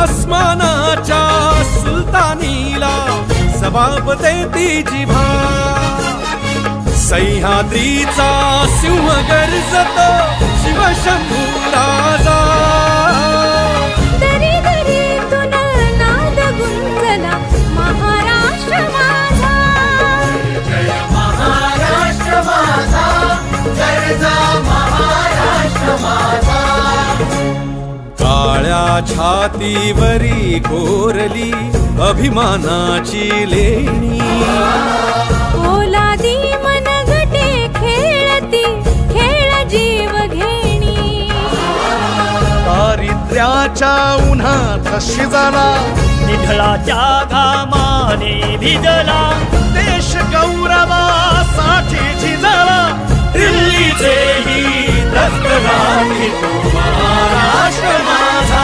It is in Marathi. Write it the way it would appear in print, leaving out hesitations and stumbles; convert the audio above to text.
अस्मानाच्या सुलतानीला जबाब देती जिभा सह्याद्रीचा सिंह गर्जतो शिवशंभू राजा दरी दरीतून नाद गुंजला महाराष्ट्र माझा जय महाराष्ट्र माझा गर्जा महाराष्ट्र माझा काळ्या छातीवरी कोरली अभिमानाची लेणी ओलादी मनगटे खेळती खेळ जीव घेणी दारिद्र्याच्या उन्हात शिजला निढळाच्या घामाने भिजला देश गौरवासाठी झिजला दिल्लीचेही रक्त राखी तो महाराष्ट्र माझा